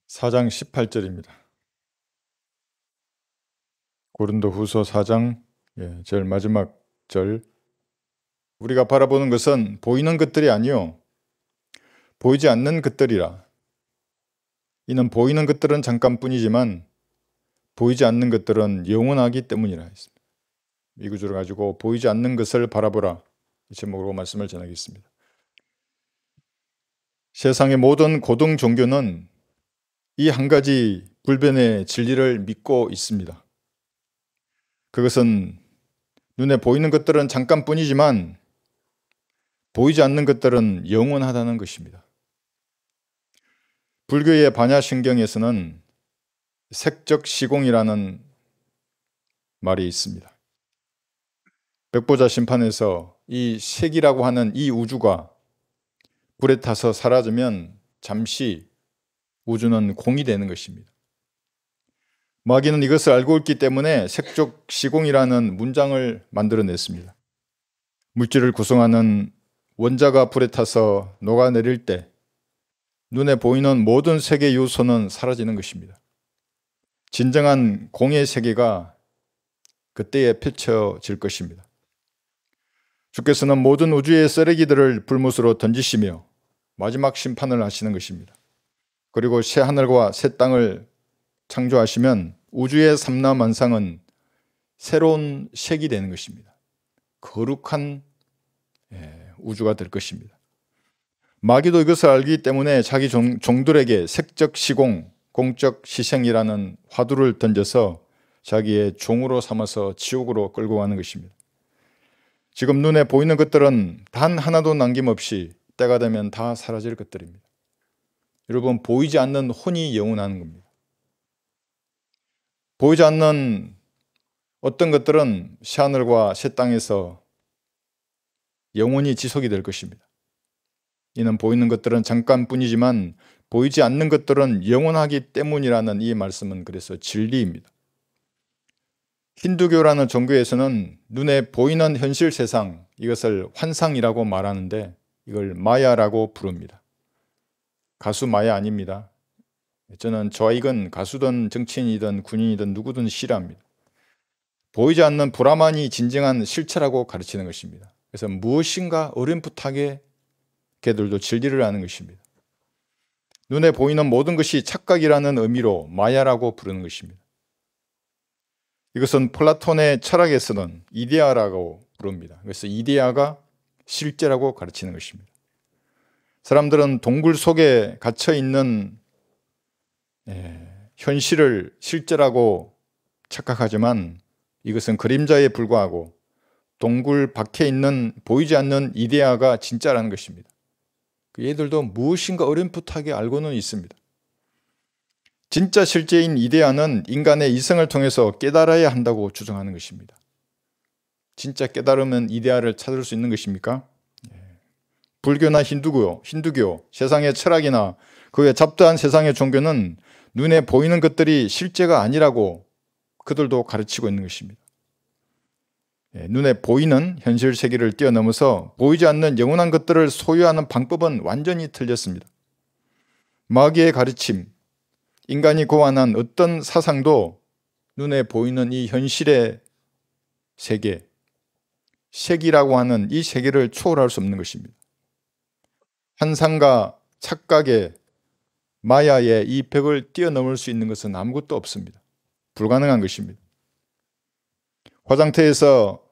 4장 18절입니다. 고린도후서 4장 제일 마지막 절. 우리가 바라보는 것은 보이는 것들이 아니요 보이지 않는 것들이라. 이는 보이는 것들은 잠깐뿐이지만 보이지 않는 것들은 영원하기 때문이라 했습니다. 이 구절을 가지고 보이지 않는 것을 바라보라, 이 제목으로 말씀을 전하겠습니다. 세상의 모든 고등 종교는 이 한 가지 불변의 진리를 믿고 있습니다. 그것은 눈에 보이는 것들은 잠깐뿐이지만 보이지 않는 것들은 영원하다는 것입니다. 불교의 반야신경에서는 색적 시공이라는 말이 있습니다. 백보자 심판에서 이 색이라고 하는 이 우주가 불에 타서 사라지면 잠시 우주는 공이 되는 것입니다. 마귀는 이것을 알고 있기 때문에 색적 시공이라는 문장을 만들어냈습니다. 물질을 구성하는 원자가 불에 타서 녹아내릴 때 눈에 보이는 모든 색의 요소는 사라지는 것입니다. 진정한 공의 세계가 그때에 펼쳐질 것입니다. 주께서는 모든 우주의 쓰레기들을 불못으로 던지시며 마지막 심판을 하시는 것입니다. 그리고 새 하늘과 새 땅을 창조하시면 우주의 삼라만상은 새로운 색이 되는 것입니다. 거룩한 우주가 될 것입니다. 마귀도 이것을 알기 때문에 자기 종들에게 색적 시공, 공적 시생이라는 화두를 던져서 자기의 종으로 삼아서 지옥으로 끌고 가는 것입니다. 지금 눈에 보이는 것들은 단 하나도 남김없이 때가 되면 다 사라질 것들입니다. 여러분, 보이지 않는 혼이 영원한 겁니다. 보이지 않는 어떤 것들은 새하늘과 새 땅에서 영원히 지속이 될 것입니다. 이는 보이는 것들은 잠깐뿐이지만 보이지 않는 것들은 영원하기 때문이라는 이 말씀은 그래서 진리입니다. 힌두교라는 종교에서는 눈에 보이는 현실 세상, 이것을 환상이라고 말하는데 이걸 마야라고 부릅니다. 가수 마야 아닙니다. 저는 좌익은 가수든 정치인이든 군인이든 누구든 싫어합니다. 보이지 않는 브라만이 진정한 실체라고 가르치는 것입니다. 그래서 무엇인가 어렴풋하게 걔들도 진리를 아는 것입니다. 눈에 보이는 모든 것이 착각이라는 의미로 마야라고 부르는 것입니다. 이것은 플라톤의 철학에서는 이데아라고 부릅니다. 그래서 이데아가 실제라고 가르치는 것입니다. 사람들은 동굴 속에 갇혀 있는 현실을 실제라고 착각하지만 이것은 그림자에 불과하고 동굴 밖에 있는 보이지 않는 이데아가 진짜라는 것입니다. 얘들도 무엇인가 어렴풋하게 알고는 있습니다. 진짜 실제인 이데아는 인간의 이성을 통해서 깨달아야 한다고 주장하는 것입니다. 진짜 깨달으면 이데아를 찾을 수 있는 것입니까? 불교나 힌두교, 세상의 철학이나 그 외 잡다한 세상의 종교는 눈에 보이는 것들이 실제가 아니라고 그들도 가르치고 있는 것입니다. 눈에 보이는 현실 세계를 뛰어넘어서 보이지 않는 영원한 것들을 소유하는 방법은 완전히 틀렸습니다. 마귀의 가르침, 인간이 고안한 어떤 사상도 눈에 보이는 이 현실의 세계, 색이라고 하는 이 세계를 초월할 수 없는 것입니다. 환상과 착각의 마야의 이 벽을 뛰어넘을 수 있는 것은 아무것도 없습니다. 불가능한 것입니다. 화장터에서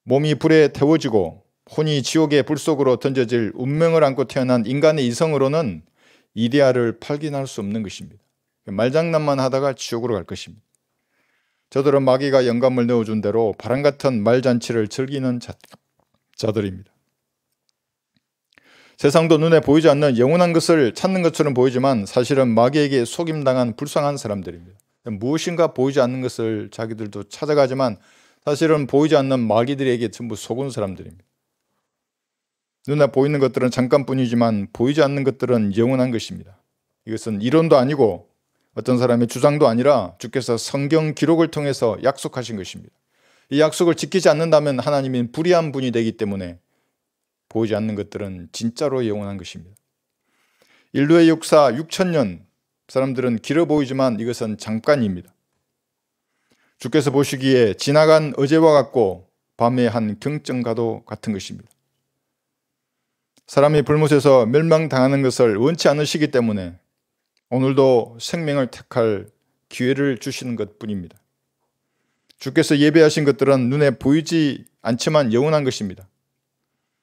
몸이 불에 태워지고 혼이 지옥의 불 속으로 던져질 운명을 안고 태어난 인간의 이성으로는 이데아를 발견할 수 없는 것입니다. 말장난만 하다가 지옥으로 갈 것입니다. 저들은 마귀가 영감을 넣어준 대로 바람 같은 말잔치를 즐기는 자들입니다. 세상도 눈에 보이지 않는 영원한 것을 찾는 것처럼 보이지만 사실은 마귀에게 속임당한 불쌍한 사람들입니다. 무엇인가 보이지 않는 것을 자기들도 찾아가지만 사실은 보이지 않는 마귀들에게 전부 속은 사람들입니다. 눈에 보이는 것들은 잠깐뿐이지만 보이지 않는 것들은 영원한 것입니다. 이것은 이론도 아니고 어떤 사람의 주장도 아니라 주께서 성경 기록을 통해서 약속하신 것입니다. 이 약속을 지키지 않는다면 하나님은 불의한 분이 되기 때문에 보이지 않는 것들은 진짜로 영원한 것입니다. 인류의 역사 6,000년, 사람들은 길어 보이지만 이것은 잠깐입니다. 주께서 보시기에 지나간 어제와 같고 밤의 한 경전과도 같은 것입니다. 사람이 불못에서 멸망당하는 것을 원치 않으시기 때문에 오늘도 생명을 택할 기회를 주시는 것뿐입니다. 주께서 예배하신 것들은 눈에 보이지 않지만 영원한 것입니다.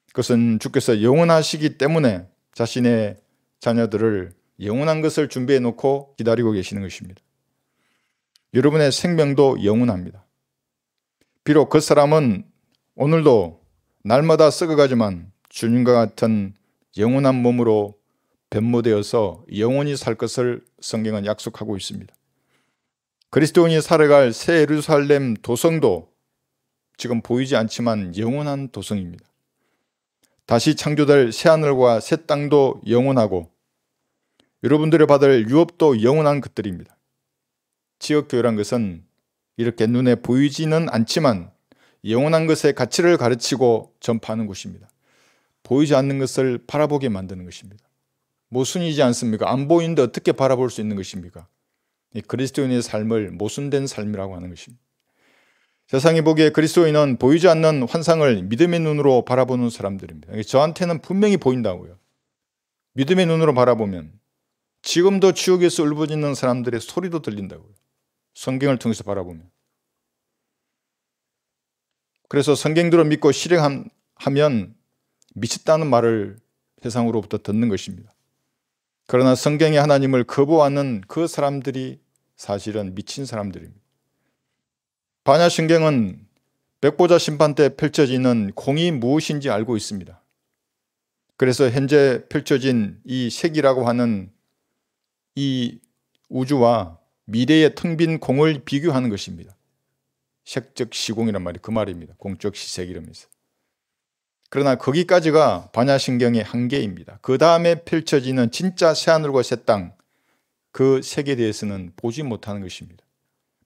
그것은 주께서 영원하시기 때문에 자신의 자녀들을 영원한 것을 준비해 놓고 기다리고 계시는 것입니다. 여러분의 생명도 영원합니다. 비록 그 사람은 오늘도 날마다 썩어가지만 주님과 같은 영원한 몸으로 변모되어서 영원히 살 것을 성경은 약속하고 있습니다. 그리스도인이 살아갈 새 예루살렘 도성도 지금 보이지 않지만 영원한 도성입니다. 다시 창조될 새하늘과 새 땅도 영원하고 여러분들이 받을 유업도 영원한 것들입니다. 지역교회란 것은 이렇게 눈에 보이지는 않지만 영원한 것의 가치를 가르치고 전파하는 곳입니다. 보이지 않는 것을 바라보게 만드는 것입니다. 모순이지 않습니까? 안 보이는데 어떻게 바라볼 수 있는 것입니까? 그리스도인의 삶을 모순된 삶이라고 하는 것입니다. 세상이 보기에 그리스도인은 보이지 않는 환상을 믿음의 눈으로 바라보는 사람들입니다. 저한테는 분명히 보인다고요. 믿음의 눈으로 바라보면 지금도 지옥에서 울부짖는 사람들의 소리도 들린다고요. 성경을 통해서 바라보면. 그래서 성경대로 믿고 실행하면 미쳤다는 말을 세상으로부터 듣는 것입니다. 그러나 성경의 하나님을 거부하는 그 사람들이 사실은 미친 사람들입니다. 반야신경은 백보자 심판 때 펼쳐지는 공이 무엇인지 알고 있습니다. 그래서 현재 펼쳐진 이 색이라고 하는 이 우주와 미래의 텅 빈 공을 비교하는 것입니다. 색적 시공이란 말이 그 말입니다. 공적 시색 이러면서. 그러나 거기까지가 반야신경의 한계입니다. 그 다음에 펼쳐지는 진짜 새하늘과 새 땅, 그 색에 대해서는 보지 못하는 것입니다.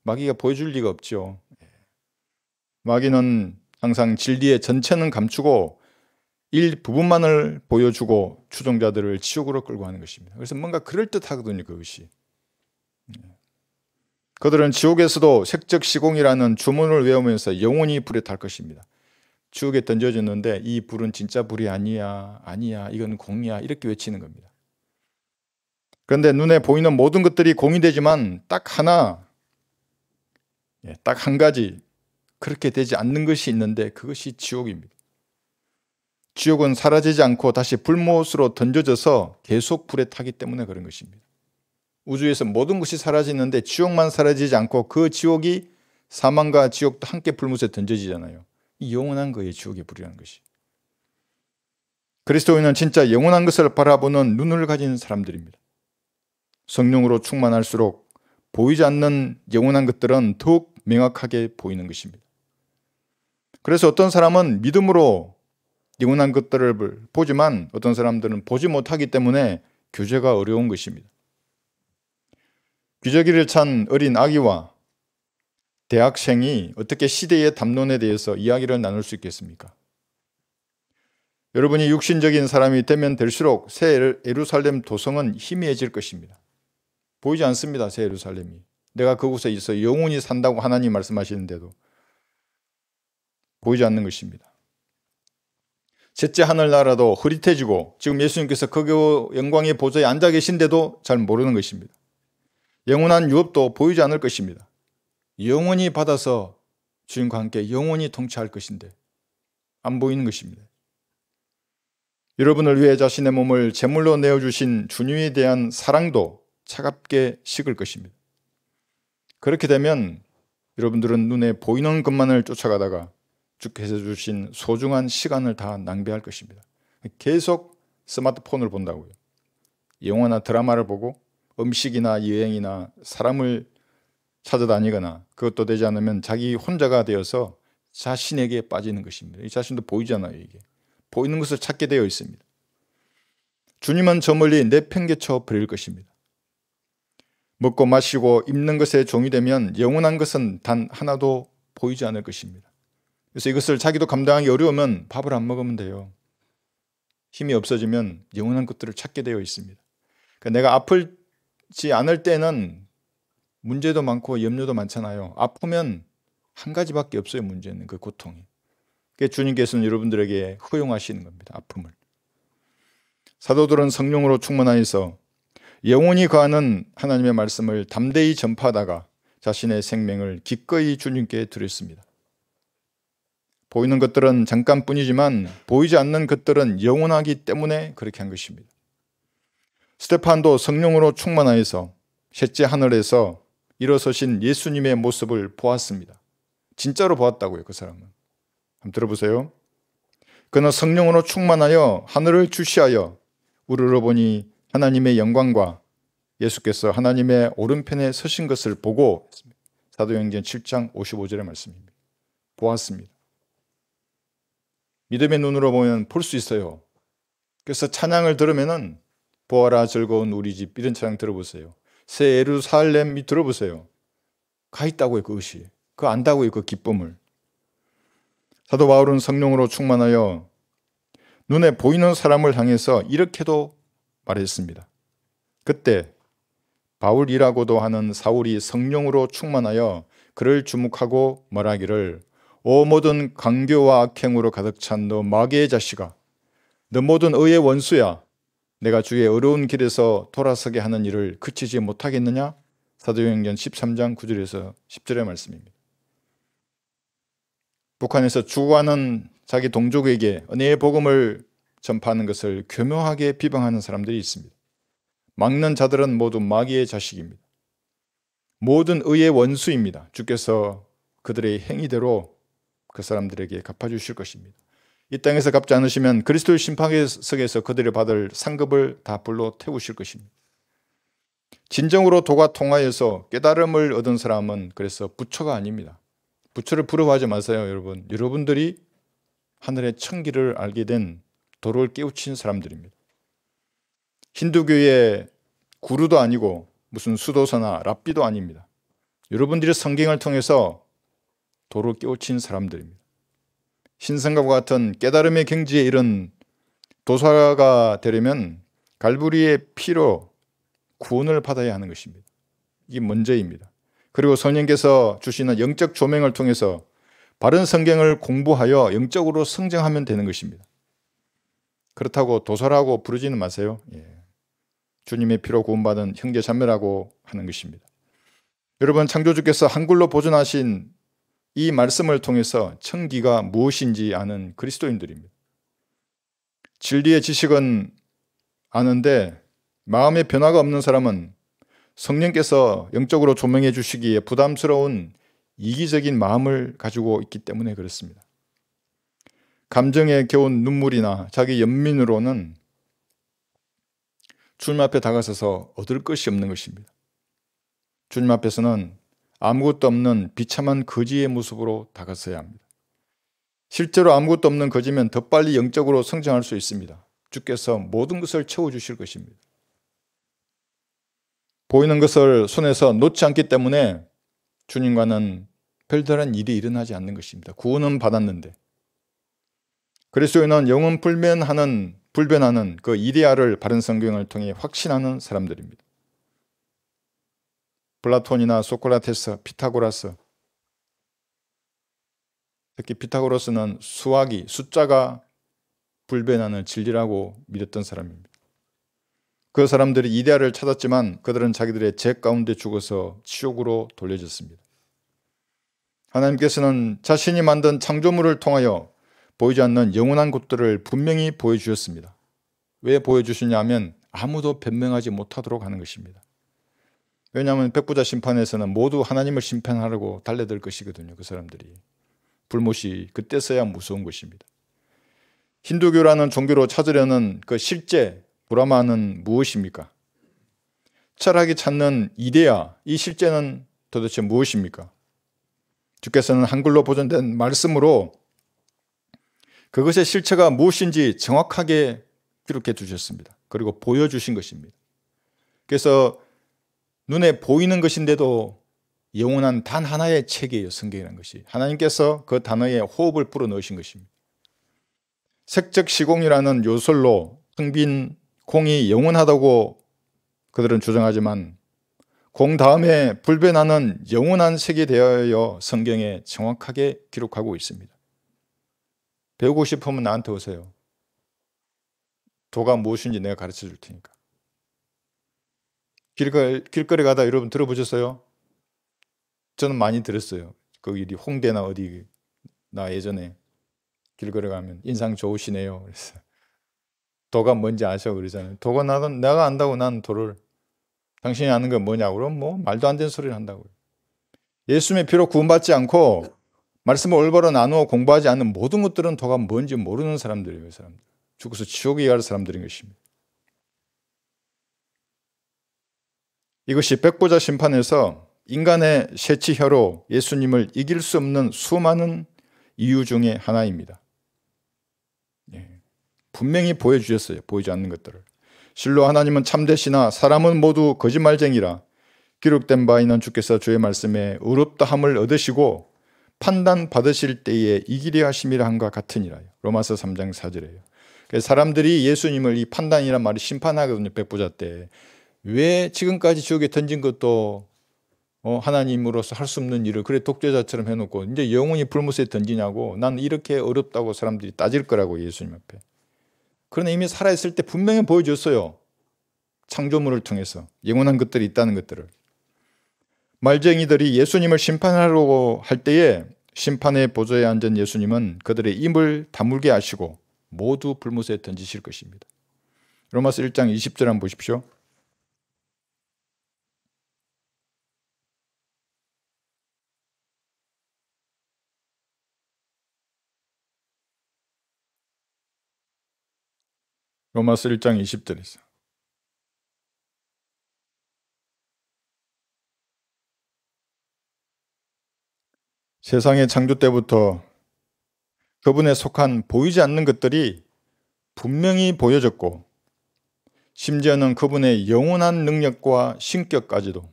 마귀가 보여줄 리가 없죠. 마귀는 항상 진리의 전체는 감추고 일부분만을 보여주고 추종자들을 지옥으로 끌고 가는 것입니다. 그래서 뭔가 그럴듯하거든요, 그것이. 그들은 지옥에서도 색적 시공이라는 주문을 외우면서 영원히 불에 탈 것입니다. 지옥에 던져졌는데 이 불은 진짜 불이 아니야, 이건 공이야 이렇게 외치는 겁니다. 그런데 눈에 보이는 모든 것들이 공이 되지만 딱 하나, 딱 한 가지 그렇게 되지 않는 것이 있는데 그것이 지옥입니다. 지옥은 사라지지 않고 다시 불못으로 던져져서 계속 불에 타기 때문에 그런 것입니다. 우주에서 모든 것이 사라지는데 지옥만 사라지지 않고 그 지옥이 사망과 지옥도 함께 불못에 던져지잖아요. 이 영원한 거예요, 지옥의 불이라는 것이. 그리스도인은 진짜 영원한 것을 바라보는 눈을 가진 사람들입니다. 성령으로 충만할수록 보이지 않는 영원한 것들은 더욱 명확하게 보이는 것입니다. 그래서 어떤 사람은 믿음으로 영원한 것들을 보지만 어떤 사람들은 보지 못하기 때문에 교제가 어려운 것입니다. 기저귀를 찬 어린 아기와 대학생이 어떻게 시대의 담론에 대해서 이야기를 나눌 수 있겠습니까? 여러분이 육신적인 사람이 되면 될수록 새 예루살렘 도성은 희미해질 것입니다. 보이지 않습니다, 새 예루살렘이. 내가 그곳에 있어 영원히 산다고 하나님 말씀하시는데도 보이지 않는 것입니다. 셋째 하늘나라도 흐릿해지고 지금 예수님께서 그 영광의 보좌에 앉아 계신데도 잘 모르는 것입니다. 영원한 유업도 보이지 않을 것입니다. 영원히 받아서 주님과 함께 영원히 통치할 것인데 안 보이는 것입니다. 여러분을 위해 자신의 몸을 제물로 내어주신 주님에 대한 사랑도 차갑게 식을 것입니다. 그렇게 되면 여러분들은 눈에 보이는 것만을 쫓아가다가 주께서 주신 소중한 시간을 다 낭비할 것입니다. 계속 스마트폰을 본다고요. 영화나 드라마를 보고 음식이나 여행이나 사람을 찾아다니거나 그것도 되지 않으면 자기 혼자가 되어서 자신에게 빠지는 것입니다. 이 자신도 보이잖아요. 이게 보이는 것을 찾게 되어 있습니다. 주님은 저 멀리 내팽개쳐 버릴 것입니다. 먹고 마시고 입는 것에 종이 되면 영원한 것은 단 하나도 보이지 않을 것입니다. 그래서 이것을 자기도 감당하기 어려우면 밥을 안 먹으면 돼요. 힘이 없어지면 영원한 것들을 찾게 되어 있습니다. 그러니까 내가 앞을 아프지 않을 때는 문제도 많고 염려도 많잖아요. 아프면 한 가지밖에 없어요. 문제는 그 고통이. 그게 주님께서는 여러분들에게 허용하시는 겁니다. 아픔을. 사도들은 성령으로 충만하여서 영원히 거하는 하나님의 말씀을 담대히 전파하다가 자신의 생명을 기꺼이 주님께 드렸습니다. 보이는 것들은 잠깐뿐이지만 보이지 않는 것들은 영원하기 때문에 그렇게 한 것입니다. 스데판도 성령으로 충만하여서 셋째 하늘에서 일어서신 예수님의 모습을 보았습니다. 진짜로 보았다고요. 그 사람은. 한번 들어보세요. 그는 성령으로 충만하여 하늘을 주시하여 우러러보니 하나님의 영광과 예수께서 하나님의 오른편에 서신 것을 보고, 사도행전 7장 55절의 말씀입니다. 보았습니다. 믿음의 눈으로 보면 볼 수 있어요. 그래서 찬양을 들으면은 보아라 즐거운 우리 집 이런 찬양 들어보세요. 새 예루살렘이 들어보세요. 가 있다고요. 그것이. 그거 안다고요. 그 기쁨을. 사도 바울은 성령으로 충만하여 눈에 보이는 사람을 향해서 이렇게도 말했습니다. 그때 바울이라고도 하는 사울이 성령으로 충만하여 그를 주목하고 말하기를, 오 모든 강교와 악행으로 가득 찬 너 마귀의 자식아, 너 모든 의의 원수야, 내가 주의 어려운 길에서 돌아서게 하는 일을 그치지 못하겠느냐? 사도행전 13장 9절에서 10절의 말씀입니다. 북한에서 죽어가는 자기 동족에게 은혜의 복음을 전파하는 것을 교묘하게 비방하는 사람들이 있습니다. 막는 자들은 모두 마귀의 자식입니다. 모든 의의 원수입니다. 주께서 그들의 행위대로 그 사람들에게 갚아주실 것입니다. 이 땅에서 갚지 않으시면 그리스도의 심판석에서 그들이 받을 상급을 다 불러 태우실 것입니다. 진정으로 도가 통하여서 깨달음을 얻은 사람은 그래서 부처가 아닙니다. 부처를 부러워하지 마세요, 여러분. 여러분들이 하늘의 천기를 알게 된 도를 깨우친 사람들입니다. 힌두교의 구루도 아니고 무슨 수도사나 랍비도 아닙니다. 여러분들이 성경을 통해서 도를 깨우친 사람들입니다. 신성과 같은 깨달음의 경지에 이른 도사가 되려면 갈보리의 피로 구원을 받아야 하는 것입니다. 이게 먼저입니다. 그리고 성령께서 주시는 영적 조명을 통해서 바른 성경을 공부하여 영적으로 성장하면 되는 것입니다. 그렇다고 도사라고 부르지는 마세요. 주님의 피로 구원받은 형제 자매라고 하는 것입니다. 여러분, 창조주께서 한글로 보존하신 이 말씀을 통해서 천기가 무엇인지 아는 그리스도인들입니다. 진리의 지식은 아는데 마음의 변화가 없는 사람은 성령께서 영적으로 조명해 주시기에 부담스러운 이기적인 마음을 가지고 있기 때문에 그렇습니다. 감정에 겨운 눈물이나 자기 연민으로는 주님 앞에 다가서서 얻을 것이 없는 것입니다. 주님 앞에서는 아무것도 없는 비참한 거지의 모습으로 다가서야 합니다. 실제로 아무것도 없는 거지면 더 빨리 영적으로 성장할 수 있습니다. 주께서 모든 것을 채워주실 것입니다. 보이는 것을 손에서 놓지 않기 때문에 주님과는 별다른 일이 일어나지 않는 것입니다. 구원은 받았는데. 그리스도인은 영원 불변하는 그 이데아를 바른 성경을 통해 확신하는 사람들입니다. 플라톤이나 소크라테스, 피타고라스, 특히 피타고라스는 수학이, 숫자가 불변하는 진리라고 믿었던 사람입니다. 그 사람들이 이데아를 찾았지만 그들은 자기들의 죄 가운데 죽어서 지옥으로 돌려졌습니다. 하나님께서는 자신이 만든 창조물을 통하여 보이지 않는 영원한 것들을 분명히 보여주셨습니다. 왜 보여주시냐 하면 아무도 변명하지 못하도록 하는 것입니다. 왜냐하면 백부자 심판에서는 모두 하나님을 심판하려고 달려들 것이거든요. 그 사람들이. 불못이 그때서야 무서운 것입니다. 힌두교라는 종교로 찾으려는 그 실제 브라마는 무엇입니까? 철학이 찾는 이데아, 이 실제는 도대체 무엇입니까? 주께서는 한글로 보존된 말씀으로 그것의 실체가 무엇인지 정확하게 기록해 주셨습니다. 그리고 보여주신 것입니다. 그래서 눈에 보이는 것인데도 영원한 단 하나의 책이에요. 성경이라는 것이. 하나님께서 그 단어에 호흡을 불어넣으신 것입니다. 색적 시공이라는 요설로 텅 빈 공이 영원하다고 그들은 주장하지만 공 다음에 불변하는 영원한 색이 되어 성경에 정확하게 기록하고 있습니다. 배우고 싶으면 나한테 오세요. 도가 무엇인지 내가 가르쳐 줄 테니까. 길거리 가다 여러분 들어보셨어요? 저는 많이 들었어요. 거기 홍대나 어디, 나 예전에 길거리 가면 인상 좋으시네요. 그래서 도가 뭔지 아셔 그러잖아요. 도가 내가 안다고 난 도를. 당신이 아는 건 뭐냐고 그러면 뭐 말도 안 되는 소리를 한다고요. 예수님의 피로 구원받지 않고 말씀을 올바로 나누어 공부하지 않는 모든 것들은 도가 뭔지 모르는 사람들이에요. 그 사람들. 죽어서 지옥에 갈 사람들인 것입니다. 이것이 백보자 심판에서 인간의 쇠치혀로 예수님을 이길 수 없는 수많은 이유 중에 하나입니다. 분명히 보여주셨어요. 보이지 않는 것들을. 실로 하나님은 참되시나 사람은 모두 거짓말쟁이라 기록된 바 있는 주께서 주의 말씀에 의롭다함을 얻으시고 판단 받으실 때에 이기려 하심이라 함과 같으니라요. 로마서 3장 4절이에요. 사람들이 예수님을 이 판단이란 말이 심판하거든요. 백보자 때. 왜 지금까지 지옥에 던진 것도 하나님으로서 할 수 없는 일을 그래 독재자처럼 해놓고 이제 영원히 불못에 던지냐고. 난 이렇게 어렵다고 사람들이 따질 거라고 예수님 앞에. 그러나 이미 살아있을 때 분명히 보여줬어요. 창조물을 통해서 영원한 것들이 있다는 것들을. 말쟁이들이 예수님을 심판하려고 할 때에 심판의 보좌에 앉은 예수님은 그들의 입을 다물게 하시고 모두 불못에 던지실 것입니다. 로마서 1장 20절 한번 보십시오. 로마서 1장 20절에서 세상의 창조 때부터 그분에 속한 보이지 않는 것들이 분명히 보여졌고 심지어는 그분의 영원한 능력과 신격까지도,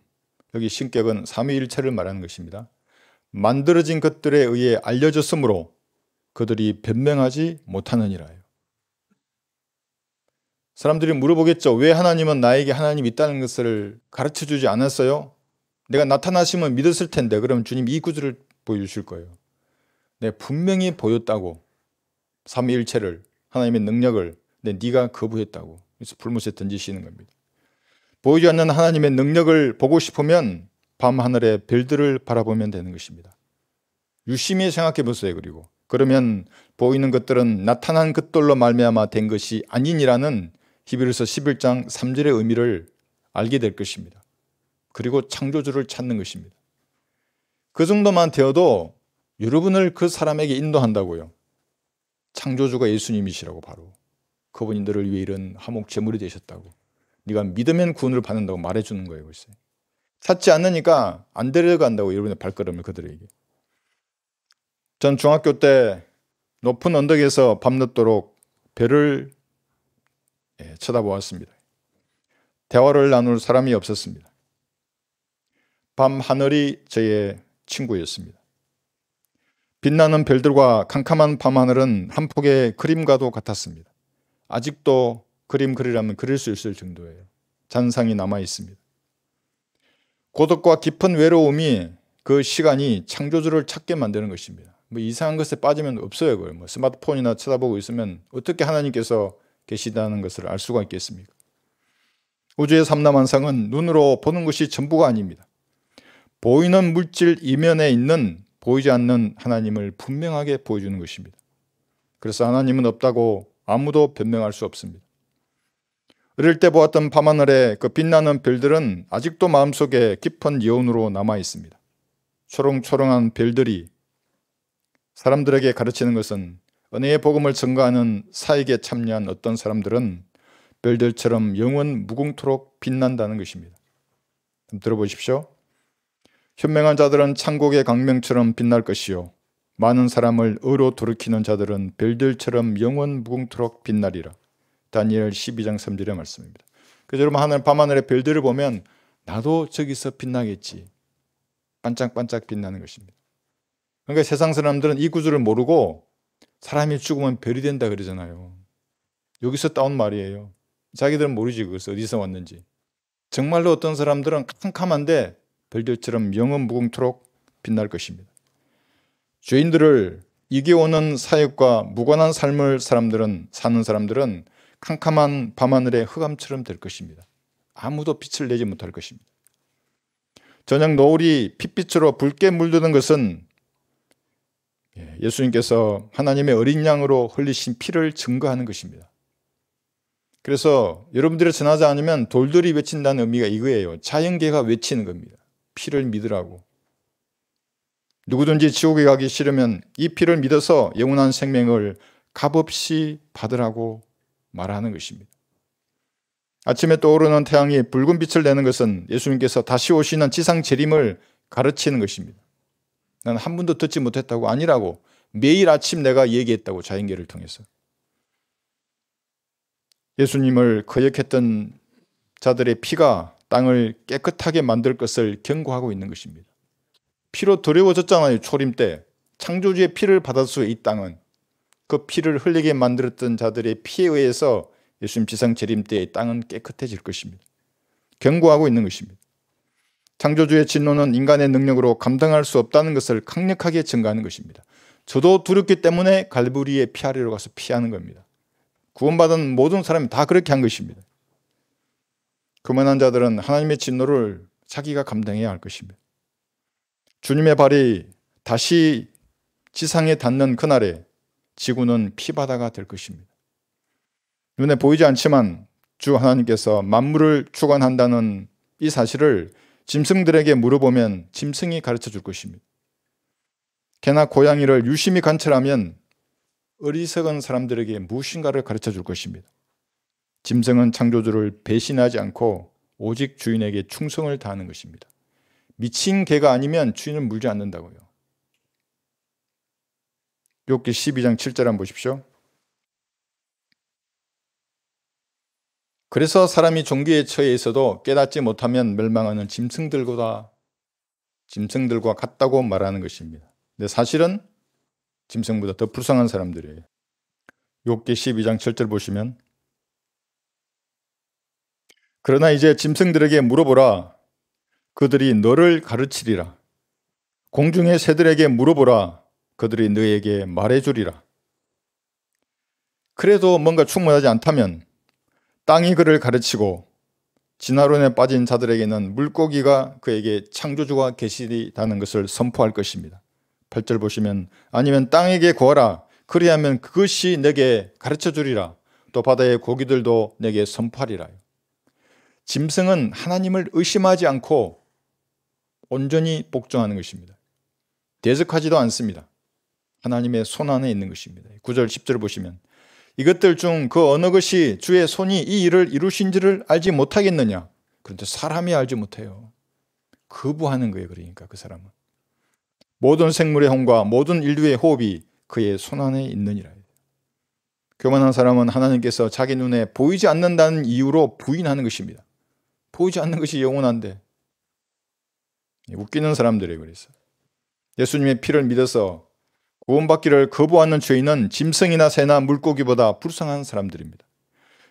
여기 신격은 삼위일체를 말하는 것입니다. 만들어진 것들에 의해 알려졌으므로 그들이 변명하지 못하느니라요. 사람들이 물어보겠죠. 왜 하나님은 나에게 하나님이 있다는 것을 가르쳐주지 않았어요? 내가 나타나시면 믿었을 텐데. 그럼 주님 이 구절을 보여주실 거예요. 내 분명히 보였다고. 삼위일체를, 하나님의 능력을. 근데 네가 거부했다고. 그래서 불못에 던지시는 겁니다. 보이지 않는 하나님의 능력을 보고 싶으면 밤하늘의 별들을 바라보면 되는 것입니다. 유심히 생각해 보세요. 그리고 그러면 보이는 것들은 나타난 것들로 말미암아 된 것이 아니니라는 히브리서 11장 3절의 의미를 알게 될 것입니다. 그리고 창조주를 찾는 것입니다. 그 정도만 되어도 여러분을 그 사람에게 인도한다고요. 창조주가 예수님이시라고. 바로 그분이 너를 위해 이런 화목 제물이 되셨다고. 네가 믿으면 구원을 받는다고 말해주는 거예요. 글쎄. 찾지 않으니까 안 데려간다고. 여러분의 발걸음을 그들에게. 전 중학교 때 높은 언덕에서 밤늦도록 별을 쳐다보았습니다. 대화를 나눌 사람이 없었습니다. 밤 하늘이 저의 친구였습니다. 빛나는 별들과 캄캄한 밤하늘은 한 폭의 그림과도 같았습니다. 아직도 그림 그리라면 그릴 수 있을 정도예요. 잔상이 남아 있습니다. 고독과 깊은 외로움이 그 시간이 창조주를 찾게 만드는 것입니다. 뭐 이상한 것에 빠지면 없어요. 그걸. 뭐 스마트폰이나 쳐다보고 있으면 어떻게 하나님께서 계시다는 것을 알 수가 있겠습니까? 우주의 삼라만상은 눈으로 보는 것이 전부가 아닙니다. 보이는 물질 이면에 있는 보이지 않는 하나님을 분명하게 보여주는 것입니다. 그래서 하나님은 없다고 아무도 변명할 수 없습니다. 어릴 때 보았던 밤하늘의 그 빛나는 별들은 아직도 마음속에 깊은 여운으로 남아 있습니다. 초롱초롱한 별들이 사람들에게 가르치는 것은 은혜의 복음을 증거하는 사역에 참여한 어떤 사람들은 별들처럼 영원 무궁토록 빛난다는 것입니다. 들어보십시오. 현명한 자들은 천국의 강명처럼 빛날 것이요 많은 사람을 의로 돌이키는 자들은 별들처럼 영원 무궁토록 빛나리라. 다니엘 12장 3절의 말씀입니다. 그래서 여러분 밤하늘의 별들을 보면 나도 저기서 빛나겠지. 반짝반짝 빛나는 것입니다. 그러니까 세상 사람들은 이 구절을 모르고 사람이 죽으면 별이 된다 그러잖아요. 여기서 따온 말이에요. 자기들은 모르지 그것을 어디서 왔는지. 정말로 어떤 사람들은 캄캄한데 별들처럼 영원 무궁토록 빛날 것입니다. 죄인들을 이겨오는 사역과 무관한 삶을 사는 사람들은 캄캄한 밤하늘의 흑암처럼 될 것입니다. 아무도 빛을 내지 못할 것입니다. 저녁 노을이 핏빛으로 붉게 물드는 것은 예수님께서 하나님의 어린 양으로 흘리신 피를 증거하는 것입니다. 그래서 여러분들이 전하지 않으면 돌들이 외친다는 의미가 이거예요. 자연계가 외치는 겁니다. 피를 믿으라고. 누구든지 지옥에 가기 싫으면 이 피를 믿어서 영원한 생명을 값없이 받으라고 말하는 것입니다. 아침에 떠오르는 태양이 붉은 빛을 내는 것은 예수님께서 다시 오시는 지상 재림을 가르치는 것입니다. 난 한 번도 듣지 못했다고 아니라고 매일 아침 내가 얘기했다고 자연계를 통해서. 예수님을 거역했던 자들의 피가 땅을 깨끗하게 만들 것을 경고하고 있는 것입니다. 피로 더러워졌잖아요. 초림 때 창조주의 피를 받아서 이 땅은 그 피를 흘리게 만들었던 자들의 피에 의해서 예수님 지상 재림 때 이 땅은 깨끗해질 것입니다. 경고하고 있는 것입니다. 창조주의 진노는 인간의 능력으로 감당할 수 없다는 것을 강력하게 증가하는 것입니다. 저도 두렵기 때문에 갈보리에 피하리로 가서 피하는 겁니다. 구원받은 모든 사람이 다 그렇게 한 것입니다. 교만한 자들은 하나님의 진노를 자기가 감당해야 할 것입니다. 주님의 발이 다시 지상에 닿는 그날에 지구는 피바다가 될 것입니다. 눈에 보이지 않지만 주 하나님께서 만물을 주관한다는 이 사실을 짐승들에게 물어보면 짐승이 가르쳐 줄 것입니다. 개나 고양이를 유심히 관찰하면 어리석은 사람들에게 무엇인가를 가르쳐 줄 것입니다. 짐승은 창조주를 배신하지 않고 오직 주인에게 충성을 다하는 것입니다. 미친 개가 아니면 주인을 물지 않는다고요. 욥기 12장 7절 한번 보십시오. 그래서 사람이 종기에 처해 있어도 깨닫지 못하면 멸망하는 짐승들과 같다고 말하는 것입니다. 근데 사실은 짐승보다 더 불쌍한 사람들이에요. 욥기 12장 7절 보시면 그러나 이제 짐승들에게 물어보라. 그들이 너를 가르치리라. 공중의 새들에게 물어보라. 그들이 너에게 말해주리라. 그래도 뭔가 충분하지 않다면 땅이 그를 가르치고 진화론에 빠진 자들에게는 물고기가 그에게 창조주가 계시다는 것을 선포할 것입니다. 8절 보시면 아니면 땅에게 구하라. 그리하면 그것이 내게 가르쳐 주리라. 또 바다의 고기들도 내게 선포하리라. 짐승은 하나님을 의심하지 않고 온전히 복종하는 것입니다. 대적하지도 않습니다. 하나님의 손 안에 있는 것입니다. 9절 10절 보시면 이것들 중 그 어느 것이 주의 손이 이 일을 이루신지를 알지 못하겠느냐. 그런데 사람이 알지 못해요. 거부하는 거예요. 그러니까 그 사람은. 모든 생물의 혼과 모든 인류의 호흡이 그의 손 안에 있느니라. 교만한 사람은 하나님께서 자기 눈에 보이지 않는다는 이유로 부인하는 것입니다. 보이지 않는 것이 영원한데. 웃기는 사람들이에요. 그래서 예수님의 피를 믿어서 구원받기를 거부하는 죄인은 짐승이나 새나 물고기보다 불쌍한 사람들입니다.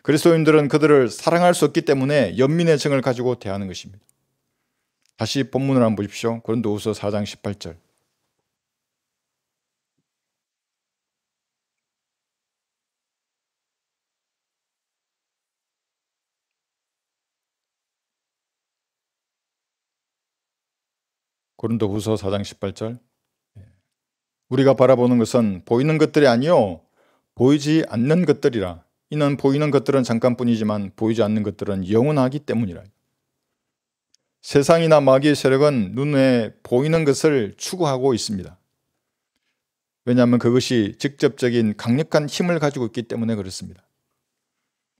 그리스도인들은 그들을 사랑할 수 없기 때문에 연민의 정을 가지고 대하는 것입니다. 다시 본문을 한번 보십시오. 고린도후서 4장 18절. 고린도후서 4장 18절. 우리가 바라보는 것은 보이는 것들이 아니요 보이지 않는 것들이라. 이는 보이는 것들은 잠깐뿐이지만 보이지 않는 것들은 영원하기 때문이라. 세상이나 마귀의 세력은 눈에 보이는 것을 추구하고 있습니다. 왜냐하면 그것이 직접적인 강력한 힘을 가지고 있기 때문에 그렇습니다.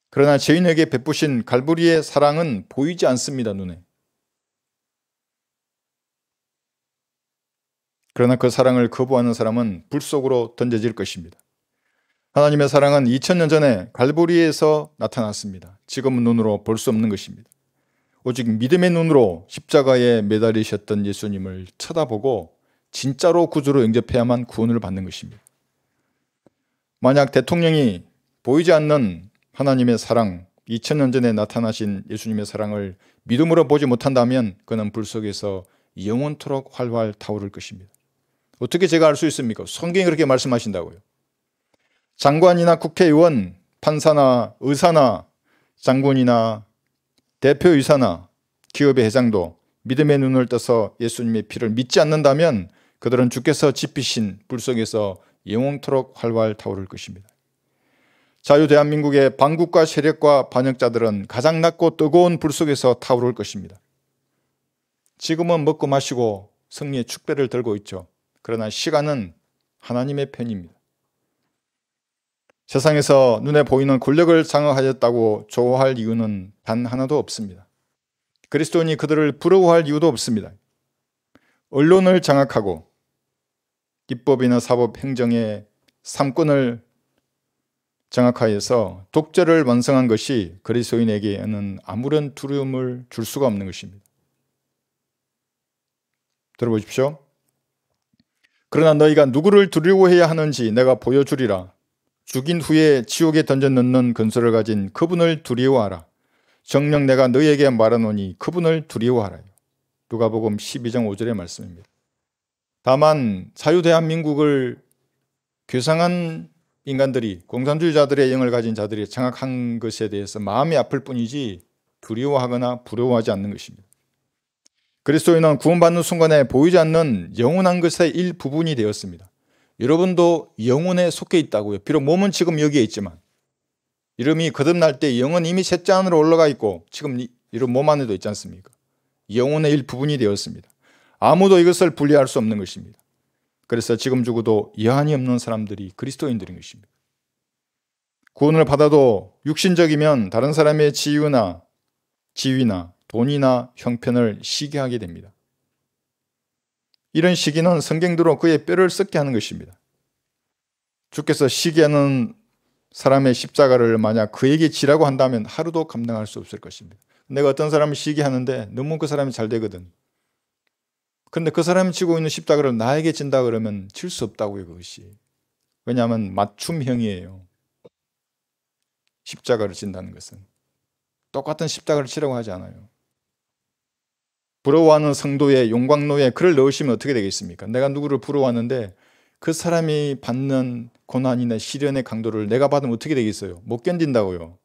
그러나 죄인에게 베푸신 갈보리의 사랑은 보이지 않습니다. 눈에. 그러나 그 사랑을 거부하는 사람은 불 속으로 던져질 것입니다. 하나님의 사랑은 2000년 전에 갈보리에서 나타났습니다. 지금은 눈으로 볼 수 없는 것입니다. 오직 믿음의 눈으로 십자가에 매달리셨던 예수님을 쳐다보고 진짜로 구주로 영접해야만 구원을 받는 것입니다. 만약 대통령이 보이지 않는 하나님의 사랑, 2000년 전에 나타나신 예수님의 사랑을 믿음으로 보지 못한다면 그는 불 속에서 영원토록 활활 타오를 것입니다. 어떻게 제가 알 수 있습니까? 성경이 그렇게 말씀하신다고요. 장관이나 국회의원, 판사나 의사나 장군이나 대표이사나 기업의 회장도 믿음의 눈을 떠서 예수님의 피를 믿지 않는다면 그들은 주께서 지피신 불 속에서 영원토록 활활 타오를 것입니다. 자유 대한민국의 반국가 세력과 반역자들은 가장 낮고 뜨거운 불 속에서 타오를 것입니다. 지금은 먹고 마시고 승리의 축배를 들고 있죠. 그러나 시간은 하나님의 편입니다. 세상에서 눈에 보이는 권력을 장악하였다고 좋아할 이유는 단 하나도 없습니다. 그리스도인이 그들을 부러워할 이유도 없습니다. 언론을 장악하고 입법이나 사법, 행정의 3권을 장악하여서 독재를 완성한 것이 그리스도인에게는 아무런 두려움을 줄 수가 없는 것입니다. 들어보십시오. 그러나 너희가 누구를 두려워해야 하는지 내가 보여주리라. 죽인 후에 지옥에 던져 넣는 근소를 가진 그분을 두려워하라. 정녕 내가 너희에게 말하노니 그분을 두려워하라. 누가복음 12장 5절의 말씀입니다. 다만 자유대한민국을 괴상한 인간들이, 공산주의자들의 영을 가진 자들이 장악한 것에 대해서 마음이 아플 뿐이지 두려워하거나 부러워하지 않는 것입니다. 그리스도인은 구원받는 순간에 보이지 않는 영원한 것의 일부분이 되었습니다. 여러분도 영혼에 속해 있다고요. 비록 몸은 지금 여기에 있지만 이름이 거듭날 때 영은 이미 셋째 하늘로 올라가 있고 지금 이런 몸 안에도 있지 않습니까? 영혼의 일부분이 되었습니다. 아무도 이것을 분리할 수 없는 것입니다. 그래서 지금 죽어도 여한이 없는 사람들이 그리스도인들인 것입니다. 구원을 받아도 육신적이면 다른 사람의 지위나 돈이나 형편을 시기하게 됩니다. 이런 시기는 성경대로 그의 뼈를 썩게 하는 것입니다. 주께서 시기하는 사람의 십자가를 만약 그에게 지라고 한다면 하루도 감당할 수 없을 것입니다. 내가 어떤 사람을 시기하는데 너무 그 사람이 잘 되거든. 그런데 그 사람이 지고 있는 십자가를 나에게 진다 그러면 질 수 없다고요, 그것이. 왜냐하면 맞춤형이에요. 십자가를 진다는 것은. 똑같은 십자가를 치라고 하지 않아요. 부러워하는 성도의 용광로에 그를 넣으시면 어떻게 되겠습니까? 내가 누구를 부러워하는데 그 사람이 받는 고난이나 시련의 강도를 내가 받으면 어떻게 되겠어요? 못 견딘다고요.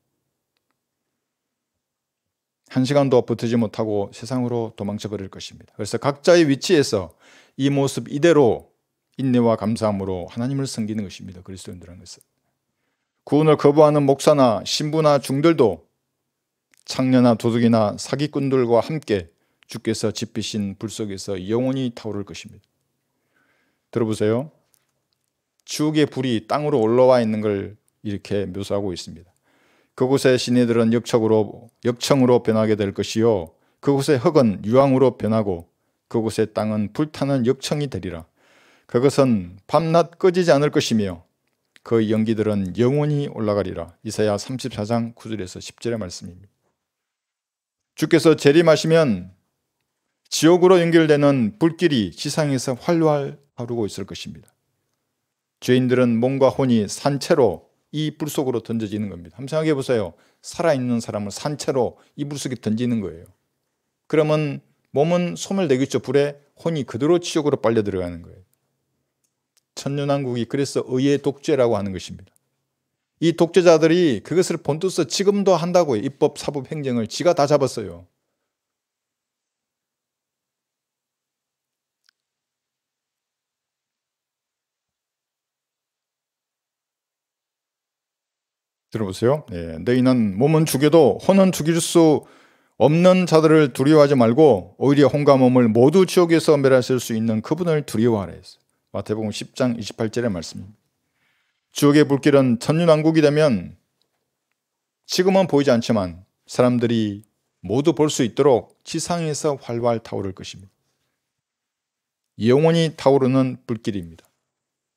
한 시간도 버티지 못하고 세상으로 도망쳐 버릴 것입니다. 그래서 각자의 위치에서 이 모습 이대로 인내와 감사함으로 하나님을 섬기는 것입니다. 그리스도인들은 것은. 구원을 거부하는 목사나 신부나 중들도 창녀나 도둑이나 사기꾼들과 함께 주께서 지피신 불 속에서 영원히 타오를 것입니다. 들어보세요. 지옥의 불이 땅으로 올라와 있는 걸 이렇게 묘사하고 있습니다. 그곳의 시내들은 역청으로 변하게 될 것이요 그곳의 흙은 유황으로 변하고 그곳의 땅은 불타는 역청이 되리라. 그것은 밤낮 꺼지지 않을 것이며 그 연기들은 영원히 올라가리라. 이사야 34장 9절에서 10절의 말씀입니다. 주께서 재림하시면 지옥으로 연결되는 불길이 지상에서 활활 타오르고 있을 것입니다. 죄인들은 몸과 혼이 산채로 이 불 속으로 던져지는 겁니다. 한번 생각해 보세요. 살아있는 사람을 산채로 이 불 속에 던지는 거예요. 그러면 몸은 소멸되겠죠. 불에. 혼이 그대로 지옥으로 빨려 들어가는 거예요. 천년왕국이 그래서 의의 독재라고 하는 것입니다. 이 독재자들이 그것을 본떠서 지금도 한다고요. 입법, 사법, 행정을 지가 다 잡았어요. 들어보세요. 너희는 몸은 죽여도 혼은 죽일 수 없는 자들을 두려워하지 말고 오히려 혼과 몸을 모두 지옥에서 멸하실 수 있는 그분을 두려워하라 했어요. 마태복음 10장 28절의 말씀입니다. 지옥의 불길은 천년왕국이 되면 지금은 보이지 않지만 사람들이 모두 볼 수 있도록 지상에서 활활 타오를 것입니다. 영원히 타오르는 불길입니다.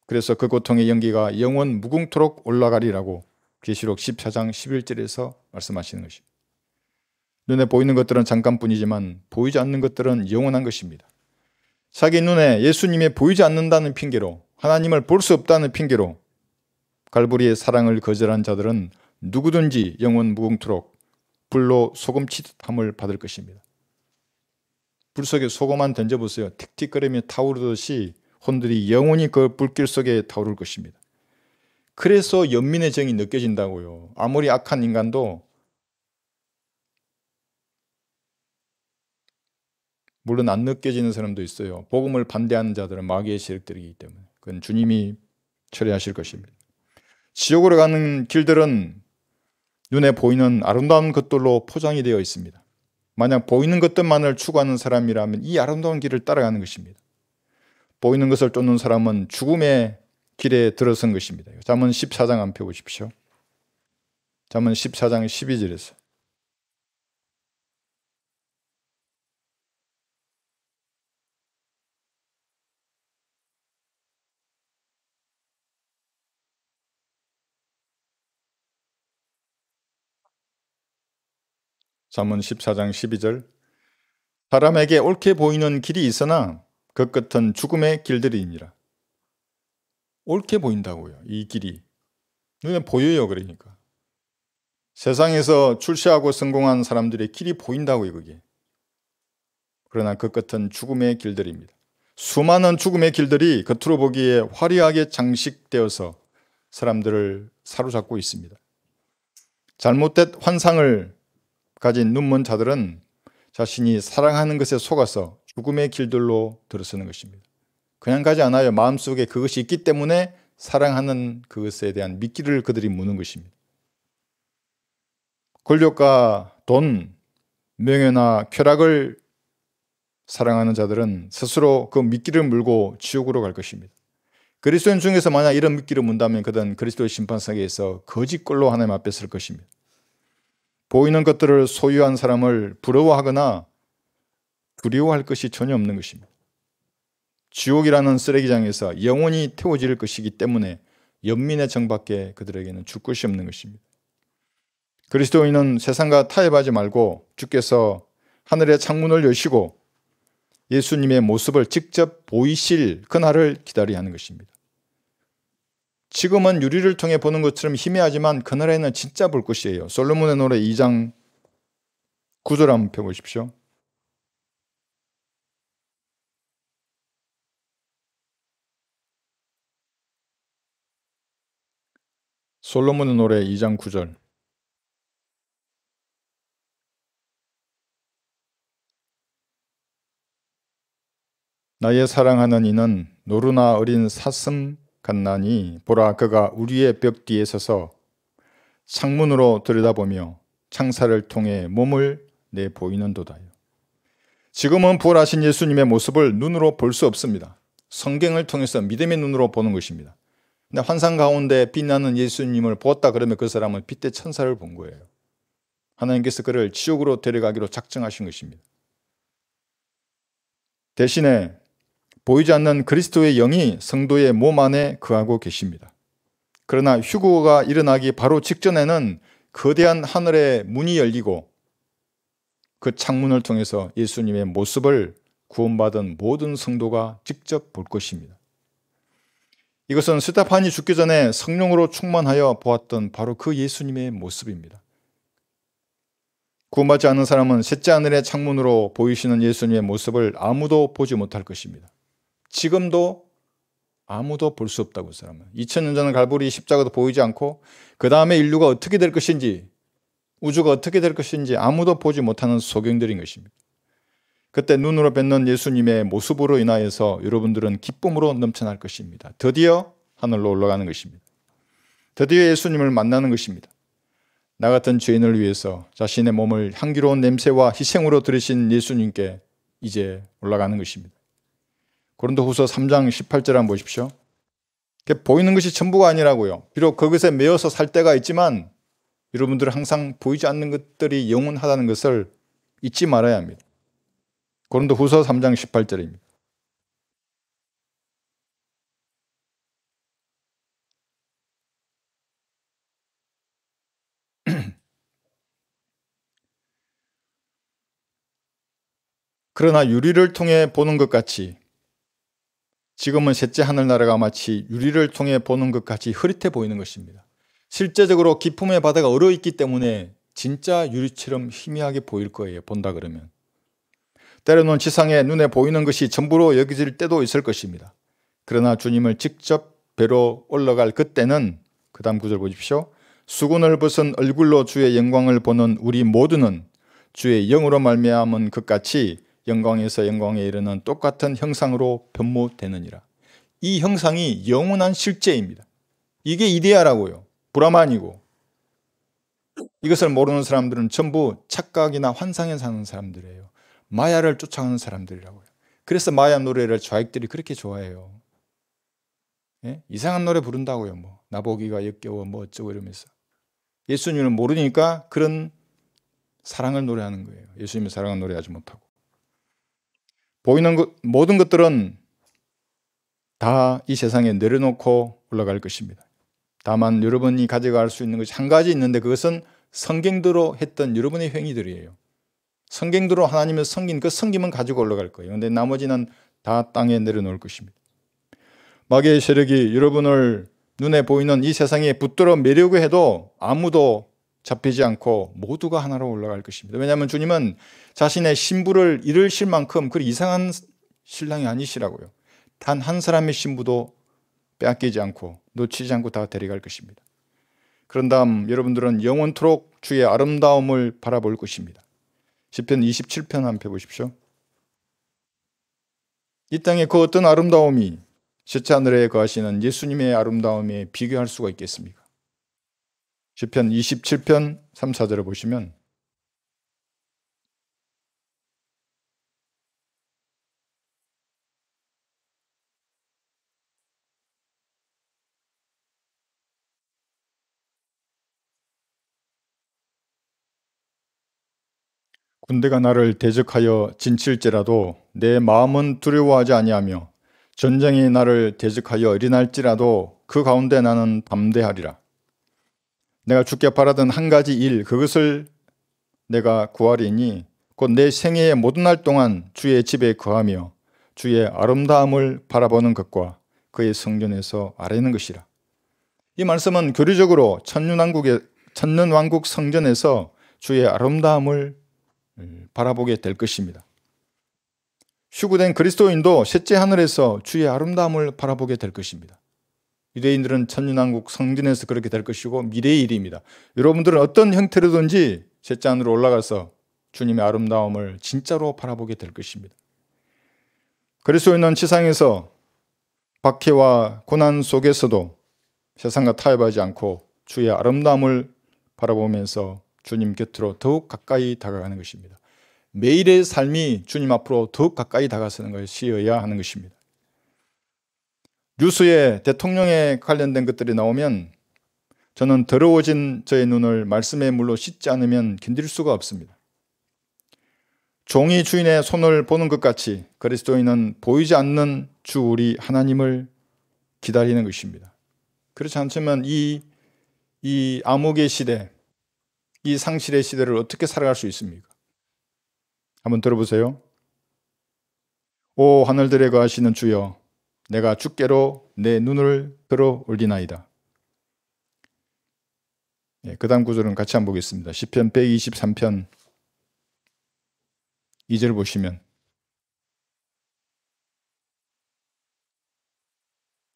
그래서 그 고통의 연기가 영원 무궁토록 올라가리라고 계시록 14장 11절에서 말씀하시는 것입니다. 눈에 보이는 것들은 잠깐뿐이지만 보이지 않는 것들은 영원한 것입니다. 자기 눈에 예수님이 보이지 않는다는 핑계로 하나님을 볼 수 없다는 핑계로 갈보리의 사랑을 거절한 자들은 누구든지 영원 무궁토록 불로 소금 치듯함을 받을 것입니다. 불 속에 소금만 던져보세요. 틱틱거리며 타오르듯이 혼들이 영원히 그 불길 속에 타오를 것입니다. 그래서 연민의 정이 느껴진다고요. 아무리 악한 인간도, 물론 안 느껴지는 사람도 있어요. 복음을 반대하는 자들은 마귀의 세력들이기 때문에 그건 주님이 처리하실 것입니다. 지옥으로 가는 길들은 눈에 보이는 아름다운 것들로 포장이 되어 있습니다. 만약 보이는 것들만을 추구하는 사람이라면 이 아름다운 길을 따라가는 것입니다. 보이는 것을 쫓는 사람은 죽음의 길에 들어선 것입니다. 잠언 14장 한 펴 보십시오. 잠언 14장 12절에서 잠언 14장 12절 사람에게 옳게 보이는 길이 있으나 그 끝은 죽음의 길들이니라. 옳게 보인다고요. 이 길이 눈에 보여요. 그러니까 세상에서 출세하고 성공한 사람들의 길이 보인다고요. 그게. 그러나 그 끝은 죽음의 길들입니다. 수많은 죽음의 길들이 겉으로 보기에 화려하게 장식되어서 사람들을 사로잡고 있습니다. 잘못된 환상을 가진 눈먼 자들은 자신이 사랑하는 것에 속아서 죽음의 길들로 들어서는 것입니다. 그냥 가지 않아요. 마음속에 그것이 있기 때문에 사랑하는 그것에 대한 미끼를 그들이 무는 것입니다. 권력과 돈, 명예나 쾌락을 사랑하는 자들은 스스로 그 미끼를 물고 지옥으로 갈 것입니다. 그리스도인 중에서 만약 이런 미끼를 문다면 그들은 그리스도의 심판석에서 거짓골로 하나님 앞에 설 것입니다. 보이는 것들을 소유한 사람을 부러워하거나 두려워할 것이 전혀 없는 것입니다. 지옥이라는 쓰레기장에서 영원히 태워질 것이기 때문에 연민의 정밖에 그들에게는 줄 것이 없는 것입니다. 그리스도인은 세상과 타협하지 말고 주께서 하늘의 창문을 여시고 예수님의 모습을 직접 보이실 그날을 기다려야 하는 것입니다. 지금은 유리를 통해 보는 것처럼 희미하지만 그날에는 진짜 볼 것이에요. 솔로몬의 노래 2장 9절 한번 펴보십시오. 솔로몬의 노래 2장 9절 나의 사랑하는 이는 노루나 어린 사슴 같나니 보라 그가 우리의 벽 뒤에 서서 창문으로 들여다보며 창살을 통해 몸을 내보이는도다요. 지금은 부활하신 예수님의 모습을 눈으로 볼 수 없습니다. 성경을 통해서 믿음의 눈으로 보는 것입니다. 근데 환상 가운데 빛나는 예수님을 보았다 그러면 그 사람은 빛의 천사를 본 거예요. 하나님께서 그를 지옥으로 데려가기로 작정하신 것입니다. 대신에 보이지 않는 그리스도의 영이 성도의 몸 안에 거하고 계십니다. 그러나 휴거가 일어나기 바로 직전에는 거대한 하늘의 문이 열리고 그 창문을 통해서 예수님의 모습을 구원받은 모든 성도가 직접 볼 것입니다. 이것은 스데반이 죽기 전에 성령으로 충만하여 보았던 바로 그 예수님의 모습입니다. 구원받지 않은 사람은 셋째 하늘의 창문으로 보이시는 예수님의 모습을 아무도 보지 못할 것입니다. 지금도 아무도 볼 수 없다고 사람은 2000년 전 갈보리 십자가도 보이지 않고 그 다음에 인류가 어떻게 될 것인지 우주가 어떻게 될 것인지 아무도 보지 못하는 소경들인 것입니다. 그때 눈으로 뵙는 예수님의 모습으로 인하여서 여러분들은 기쁨으로 넘쳐날 것입니다. 드디어 하늘로 올라가는 것입니다. 드디어 예수님을 만나는 것입니다. 나 같은 죄인을 위해서 자신의 몸을 향기로운 냄새와 희생으로 들이신 예수님께 이제 올라가는 것입니다. 고린도후서 3장 18절 한번 보십시오. 보이는 것이 전부가 아니라고요. 비록 그것에 매여서 살 때가 있지만 여러분들은 항상 보이지 않는 것들이 영원하다는 것을 잊지 말아야 합니다. 고린도후서 3장 18절입니다. 그러나 유리를 통해 보는 것 같이 지금은 셋째 하늘나라가 마치 유리를 통해 보는 것 같이 흐릿해 보이는 것입니다. 실제적으로 기쁨의 바다가 얼어있기 때문에 진짜 유리처럼 희미하게 보일 거예요. 본다 그러면. 때로는 지상에 눈에 보이는 것이 전부로 여겨질 때도 있을 것입니다. 그러나 주님을 직접 뵈러 올라갈 그때는 그 다음 구절 보십시오. 수군을 벗은 얼굴로 주의 영광을 보는 우리 모두는 주의 영으로 말미암은 것 같이 영광에서 영광에 이르는 똑같은 형상으로 변모되느니라. 이 형상이 영원한 실제입니다. 이게 이데아라고요. 브라만이고. 이것을 모르는 사람들은 전부 착각이나 환상에 사는 사람들이에요. 마야를 쫓아가는 사람들이라고요. 그래서 마야 노래를 좌익들이 그렇게 좋아해요. 예? 이상한 노래 부른다고요. 뭐 나보기가 역겨워 뭐 어쩌고 이러면서. 예수님을 모르니까 그런 사랑을 노래하는 거예요. 예수님의 사랑을 노래하지 못하고. 보이는 것, 모든 것들은 다 이 세상에 내려놓고 올라갈 것입니다. 다만 여러분이 가져갈 수 있는 것이 한 가지 있는데 그것은 성경대로 했던 여러분의 행위들이에요. 성경대로 하나님을 섬긴 그 섬김은 가지고 올라갈 거예요. 그런데 나머지는 다 땅에 내려놓을 것입니다. 마귀의 세력이 여러분을 눈에 보이는 이 세상에 붙들어 매려고 해도 아무도 잡히지 않고 모두가 하나로 올라갈 것입니다. 왜냐하면 주님은 자신의 신부를 잃으실 만큼 그리 이상한 신랑이 아니시라고요. 단 한 사람의 신부도 빼앗기지 않고 놓치지 않고 다 데려갈 것입니다. 그런 다음 여러분들은 영원토록 주의 아름다움을 바라볼 것입니다. 시편 27편 한번 펴보십시오. 이 땅의 그 어떤 아름다움이 셋째 하늘에 거하시는 예수님의 아름다움에 비교할 수가 있겠습니까? 시편 27편 3, 4절을 보시면 군대가 나를 대적하여 진칠지라도 내 마음은 두려워하지 아니하며 전쟁이 나를 대적하여 일어날지라도 그 가운데 나는 담대하리라. 내가 주께 바라던 한 가지 일 그것을 내가 구하리니 곧 내 생애의 모든 날 동안 주의 집에 거하며 주의 아름다움을 바라보는 것과 그의 성전에서 아뢰는 것이라. 이 말씀은 교리적으로 천년왕국 성전에서 주의 아름다움을 바라보게 될 것입니다. 휴구된 그리스도인도 셋째 하늘에서 주의 아름다움을 바라보게 될 것입니다. 유대인들은 천년왕국 성전에서 그렇게 될 것이고 미래의 일입니다. 여러분들은 어떤 형태로든지 셋째 하늘로 올라가서 주님의 아름다움을 진짜로 바라보게 될 것입니다. 그리스도인은 지상에서 박해와 고난 속에서도 세상과 타협하지 않고 주의 아름다움을 바라보면서 주님 곁으로 더욱 가까이 다가가는 것입니다. 매일의 삶이 주님 앞으로 더욱 가까이 다가서는 것이어야 하는 것입니다. 뉴스에 대통령에 관련된 것들이 나오면 저는 더러워진 저의 눈을 말씀의 물로 씻지 않으면 견딜 수가 없습니다. 종이 주인의 손을 보는 것 같이 그리스도인은 보이지 않는 주 우리 하나님을 기다리는 것입니다. 그렇지 않지만 이 암흑의 시대, 이 상실의 시대를 어떻게 살아갈 수 있습니까? 한번 들어보세요. 오 하늘들에 거하시는 주여, 내가 주께로 내 눈을 들어 올리나이다. 그 다음 구절은 같이 한번 보겠습니다. 시편 123편 2절 보시면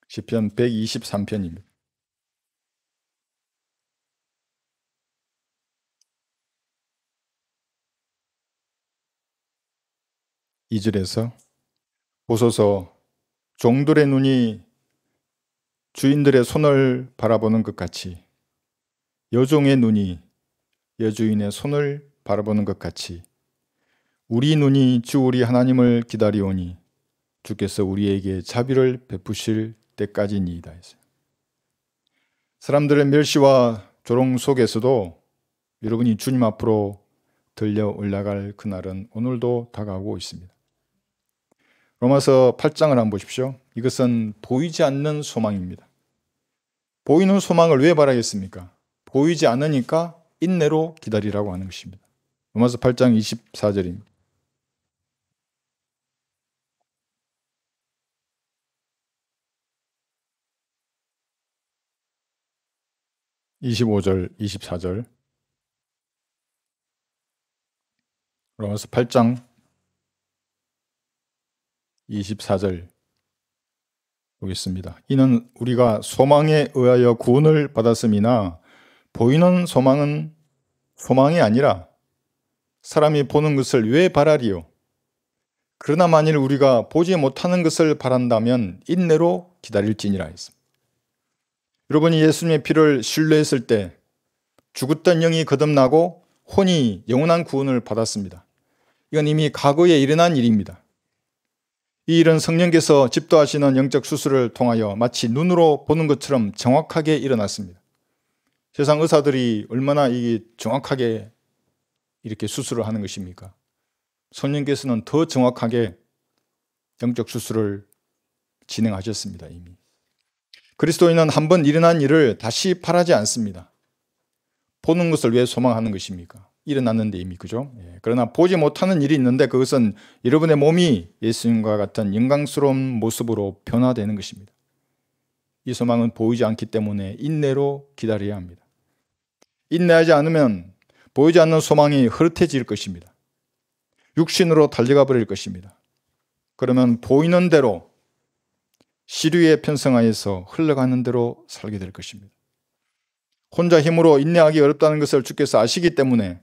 시편 123편입니다. 2절에서 보소서 종들의 눈이 주인들의 손을 바라보는 것 같이 여종의 눈이 여주인의 손을 바라보는 것 같이 우리 눈이 주 우리 하나님을 기다리오니 주께서 우리에게 자비를 베푸실 때까지니이다 했어요. 사람들의 멸시와 조롱 속에서도 여러분이 주님 앞으로 들려 올라갈 그날은 오늘도 다가오고 있습니다. 로마서 8장을 한번 보십시오. 이것은 보이지 않는 소망입니다. 보이는 소망을 왜 바라겠습니까? 보이지 않으니까 인내로 기다리라고 하는 것입니다. 로마서 8장 24절입니다. 25절, 24절. 로마서 8장 24절 보겠습니다. 이는 우리가 소망에 의하여 구원을 받았음이나 보이는 소망은 소망이 아니라 사람이 보는 것을 왜 바라리요? 그러나 만일 우리가 보지 못하는 것을 바란다면 인내로 기다릴지니라 했습니다. 여러분이 예수님의 피를 신뢰했을 때 죽었던 영이 거듭나고 혼이 영원한 구원을 받았습니다. 이건 이미 과거에 일어난 일입니다. 이 일은 성령께서 집도하시는 영적 수술을 통하여 마치 눈으로 보는 것처럼 정확하게 일어났습니다. 세상 의사들이 얼마나 이게 정확하게 이렇게 수술을 하는 것입니까? 성령께서는 더 정확하게 영적 수술을 진행하셨습니다. 이미. 그리스도인은 한번 일어난 일을 다시 바라지 않습니다. 보는 것을 왜 소망하는 것입니까? 일어났는데 이미, 그죠? 그러나 보지 못하는 일이 있는데 그것은 여러분의 몸이 예수님과 같은 영광스러운 모습으로 변화되는 것입니다. 이 소망은 보이지 않기 때문에 인내로 기다려야 합니다. 인내하지 않으면 보이지 않는 소망이 흐릿해질 것입니다. 육신으로 달려가 버릴 것입니다. 그러면 보이는 대로 시류에 편성하여서 흘러가는 대로 살게 될 것입니다. 혼자 힘으로 인내하기 어렵다는 것을 주께서 아시기 때문에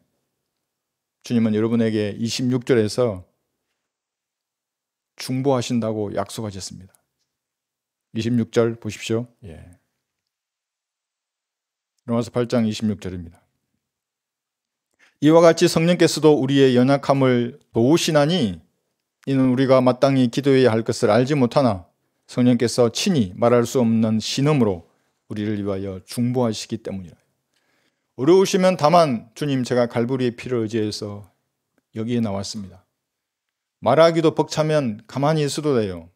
주님은 여러분에게 26절에서 중보하신다고 약속하셨습니다. 26절 보십시오. 로마서 8장 26절입니다. 이와 같이 성령께서도 우리의 연약함을 도우시나니 이는 우리가 마땅히 기도해야 할 것을 알지 못하나 성령께서 친히 말할 수 없는 신음으로 우리를 위하여 중보하시기 때문이라. 어려우시면 다만 주님 제가 갈보리의 피를 의지해서 여기에 나왔습니다. 말하기도 벅차면 가만히 있어도 돼요.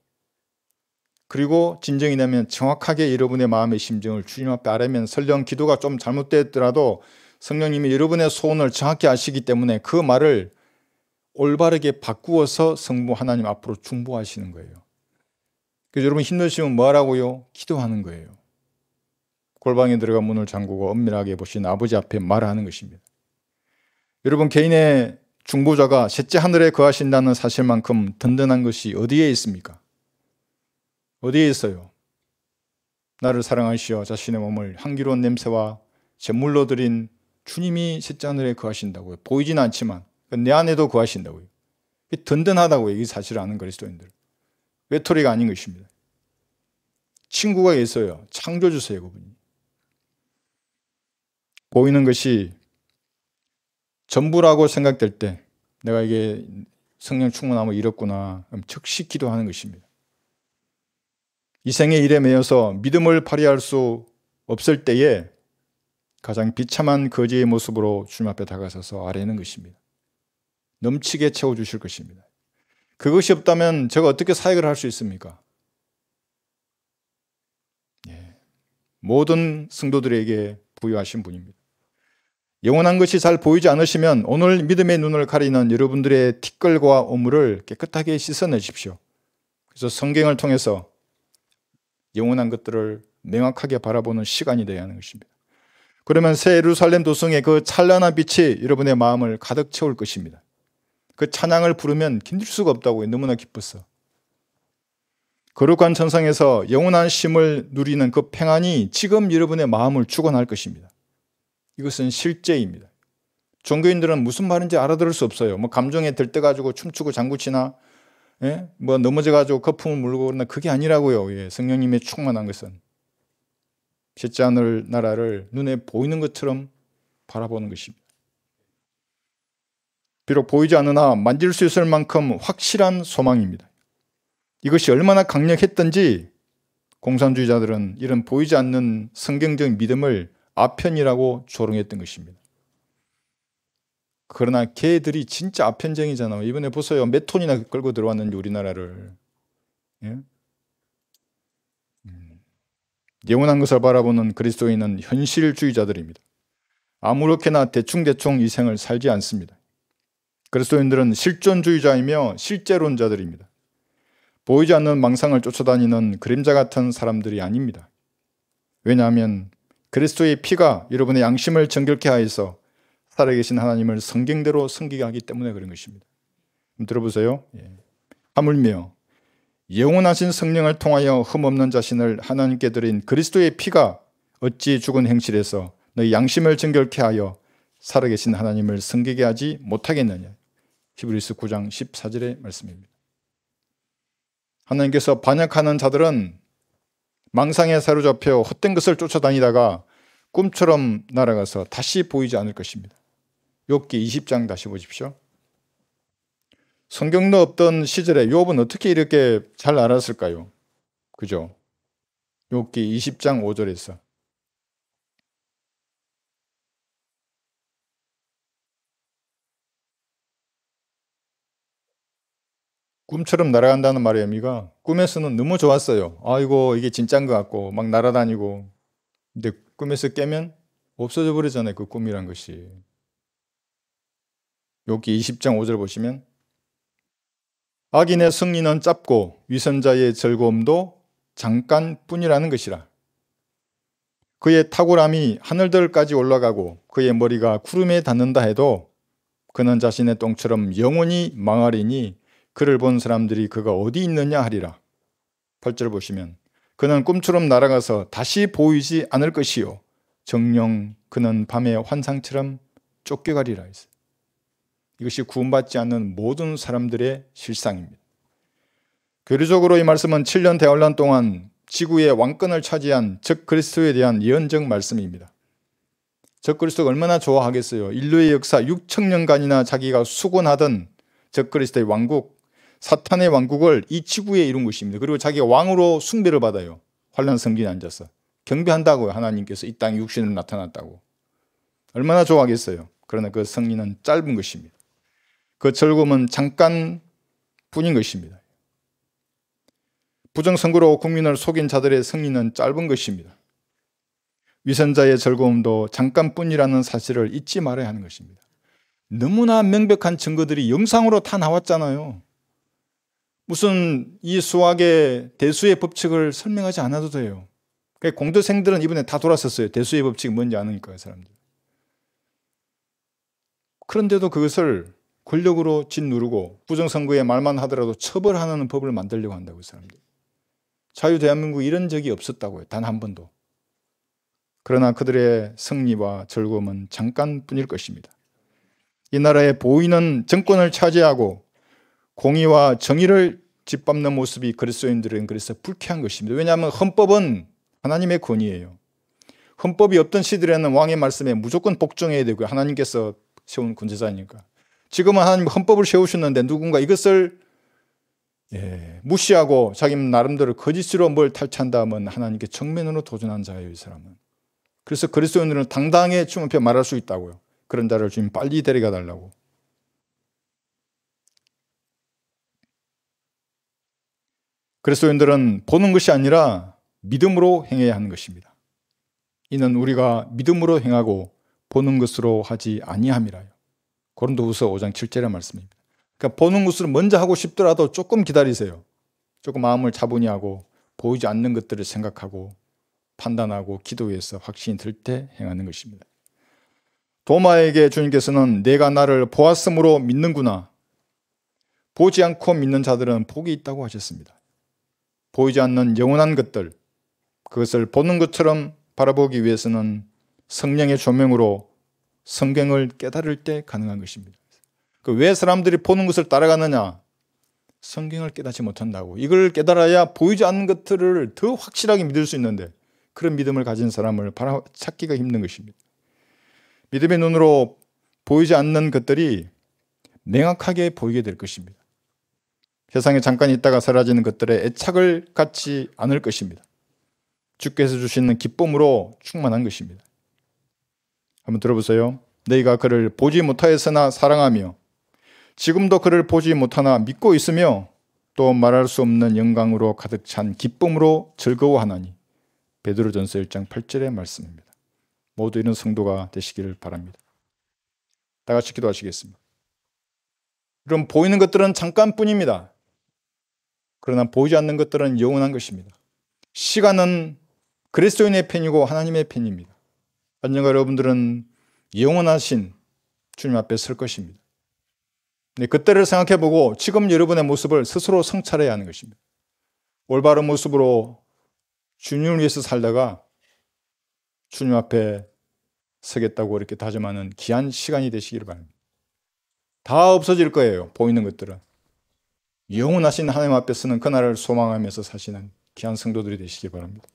그리고 진정이 되면 정확하게 여러분의 마음의 심정을 주님 앞에 아뢰면 설령 기도가 좀 잘못됐더라도 성령님이 여러분의 소원을 정확히 아시기 때문에 그 말을 올바르게 바꾸어서 성부 하나님 앞으로 중보하시는 거예요. 그래서 여러분 힘드시면 뭐 하라고요? 기도하는 거예요. 골방에 들어가 문을 잠그고 엄밀하게 보신 아버지 앞에 말하는 것입니다. 여러분 개인의 중보자가 셋째 하늘에 거하신다는 사실만큼 든든한 것이 어디에 있습니까? 어디에 있어요? 나를 사랑하시어 자신의 몸을 향기로운 냄새와 제물로 드린 주님이 셋째 하늘에 거하신다고요. 보이지는 않지만 내 안에도 거하신다고요. 든든하다고요. 이 사실을 아는 그리스도인들. 외톨이가 아닌 것입니다. 친구가 있어요. 창조주세요. 그분이. 보이는 것이 전부라고 생각될 때 내가 이게 성령 충만함을 잃었구나. 그럼 즉시 기도하는 것입니다. 이 생의 일에 매여서 믿음을 발휘할 수 없을 때에 가장 비참한 거지의 모습으로 주님 앞에 다가서서 아뢰는 것입니다. 넘치게 채워주실 것입니다. 그것이 없다면 제가 어떻게 사역을 할 수 있습니까? 모든 성도들에게 부여하신 분입니다. 영원한 것이 잘 보이지 않으시면 오늘 믿음의 눈을 가리는 여러분들의 티끌과 오물을 깨끗하게 씻어내십시오. 그래서 성경을 통해서 영원한 것들을 명확하게 바라보는 시간이 되어야 하는 것입니다. 그러면 새 예루살렘 도성의 그 찬란한 빛이 여러분의 마음을 가득 채울 것입니다. 그 찬양을 부르면 견딜 수가 없다고요. 너무나 기뻤어. 거룩한 천상에서 영원한 쉼을 누리는 그 평안이 지금 여러분의 마음을 주관할 것입니다. 이것은 실제입니다. 종교인들은 무슨 말인지 알아들을 수 없어요. 뭐 감정에 들떠가지고 춤추고 장구치나 뭐 넘어져가지고 거품을 물고 그러나 그게 아니라고요. 성령님의 충만한 것은 셋째 하늘 나라를 눈에 보이는 것처럼 바라보는 것입니다. 비록 보이지 않으나 만질 수 있을 만큼 확실한 소망입니다. 이것이 얼마나 강력했던지 공산주의자들은 이런 보이지 않는 성경적 믿음을 아편이라고 조롱했던 것입니다. 그러나 걔들이 진짜 아편쟁이잖아요. 이번에 보세요. 몇 톤이나 끌고 들어왔는지 우리나라를. 영원한 것을 바라보는 그리스도인은 현실주의자들입니다. 아무렇게나 대충대충 이 생을 살지 않습니다. 그리스도인들은 실존주의자이며 실제론자들입니다. 보이지 않는 망상을 쫓아다니는 그림자 같은 사람들이 아닙니다. 왜냐하면 그리스도의 피가 여러분의 양심을 정결케 하여서 살아계신 하나님을 성경대로 섬기게 하기 때문에 그런 것입니다. 들어보세요. 하물며 영원하신 성령을 통하여 흠없는 자신을 하나님께 드린 그리스도의 피가 어찌 죽은 행실에서 너희 양심을 정결케 하여 살아계신 하나님을 섬기게 하지 못하겠느냐. 히브리서 9장 14절의 말씀입니다. 하나님께서 반역하는 자들은 망상에 사로잡혀 헛된 것을 쫓아다니다가 꿈처럼 날아가서 다시 보이지 않을 것입니다. 욥기 20장 다시 보십시오. 성경도 없던 시절에 욥은 어떻게 이렇게 잘 알았을까요? 그죠? 욥기 20장 5절에서 꿈처럼 날아간다는 말의 의미가 꿈에서는 너무 좋았어요. 아이고 이게 진짜인 것 같고 막 날아다니고, 근데 꿈에서 깨면 없어져 버리잖아요. 그 꿈이란 것이. 욥기 20장 5절 보시면 악인의 승리는 짧고 위선자의 즐거움도 잠깐뿐이라는 것이라. 그의 탁월함이 하늘들까지 올라가고 그의 머리가 구름에 닿는다 해도 그는 자신의 똥처럼 영원히 망하리니 그를 본 사람들이 그가 어디 있느냐 하리라. 8절 보시면 그는 꿈처럼 날아가서 다시 보이지 않을 것이요 정녕 그는 밤의 환상처럼 쫓겨가리라 했어요. 이것이 구원받지 않는 모든 사람들의 실상입니다. 교리적으로 이 말씀은 7년 대환란 동안 지구의 왕권을 차지한 적그리스도에 대한 예언적 말씀입니다. 적그리스도가 얼마나 좋아하겠어요. 인류의 역사 6천년간이나 자기가 수곤하던 적그리스도의 왕국, 사탄의 왕국을 이 지구에 이룬 것입니다. 그리고 자기가 왕으로 숭배를 받아요. 환란 성전에 앉아서 경배한다고요. 하나님께서 이 땅에 육신으로 나타났다고. 얼마나 좋아하겠어요. 그러나 그 승리는 짧은 것입니다. 그 즐거움은 잠깐뿐인 것입니다. 부정선거로 국민을 속인 자들의 승리는 짧은 것입니다. 위선자의 즐거움도 잠깐뿐이라는 사실을 잊지 말아야 하는 것입니다. 너무나 명백한 증거들이 영상으로 다 나왔잖아요. 무슨 이 수학의 대수의 법칙을 설명하지 않아도 돼요. 공대생들은 이번에 다 돌았었어요. 대수의 법칙이 뭔지 아니니까요, 사람들. 그런데도 그것을 권력으로 짓누르고 부정선거에 말만 하더라도 처벌하는 법을 만들려고 한다고요, 사람들. 자유대한민국에 이런 적이 없었다고요, 단 한 번도. 그러나 그들의 승리와 즐거움은 잠깐뿐일 것입니다. 이 나라에 보이는 정권을 차지하고 공의와 정의를 짓밟는 모습이 그리스도인들은 그래서 불쾌한 것입니다. 왜냐하면 헌법은 하나님의 권위예요. 헌법이 없던 시절에는 왕의 말씀에 무조건 복종해야 되고요. 하나님께서 세운 군제자니까. 지금은 하나님 헌법을 세우셨는데 누군가 이것을 무시하고 자기 나름대로 거짓으로 뭘 탈취한다 하면 하나님께 정면으로 도전한 자예요, 이 사람은. 그래서 그리스도인들은 당당하게 주님 앞에 말할 수 있다고요. 그런 자를 주님 빨리 데려가 달라고. 그리스도인들은 보는 것이 아니라 믿음으로 행해야 하는 것입니다. 이는 우리가 믿음으로 행하고 보는 것으로 하지 아니함이라요. 고린도후서 5장 7절의 말씀입니다. 그러니까 보는 것을 먼저 하고 싶더라도 조금 기다리세요. 조금 마음을 차분히 하고 보이지 않는 것들을 생각하고 판단하고 기도해서 확신이 들 때 행하는 것입니다. 도마에게 주님께서는 내가 나를 보았으므로 믿는구나. 보지 않고 믿는 자들은 복이 있다고 하셨습니다. 보이지 않는 영원한 것들, 그것을 보는 것처럼 바라보기 위해서는 성령의 조명으로 성경을 깨달을 때 가능한 것입니다. 왜 사람들이 보는 것을 따라가느냐? 성경을 깨닫지 못한다고. 이걸 깨달아야 보이지 않는 것들을 더 확실하게 믿을 수 있는데 그런 믿음을 가진 사람을 찾기가 힘든 것입니다. 믿음의 눈으로 보이지 않는 것들이 명확하게 보이게 될 것입니다. 세상에 잠깐 있다가 사라지는 것들에 애착을 갖지 않을 것입니다. 주께서 주시는 기쁨으로 충만한 것입니다. 한번 들어보세요. 너희가 그를 보지 못하였으나 사랑하며 지금도 그를 보지 못하나 믿고 있으며 또 말할 수 없는 영광으로 가득 찬 기쁨으로 즐거워하나니. 베드로전서 1장 8절의 말씀입니다. 모두 이런 성도가 되시기를 바랍니다. 다 같이 기도하시겠습니다. 그럼 보이는 것들은 잠깐뿐입니다. 그러나 보이지 않는 것들은 영원한 것입니다. 시간은 그리스도인의 편이고 하나님의 편입니다. 언젠가 여러분들은 영원하신 주님 앞에 설 것입니다. 네, 그때를 생각해보고 지금 여러분의 모습을 스스로 성찰해야 하는 것입니다. 올바른 모습으로 주님을 위해서 살다가 주님 앞에 서겠다고 이렇게 다짐하는 귀한 시간이 되시기를 바랍니다. 다 없어질 거예요. 보이는 것들은. 영원하신 하나님 앞에 서는 그날을 소망하면서 사시는 귀한 성도들이 되시기 바랍니다.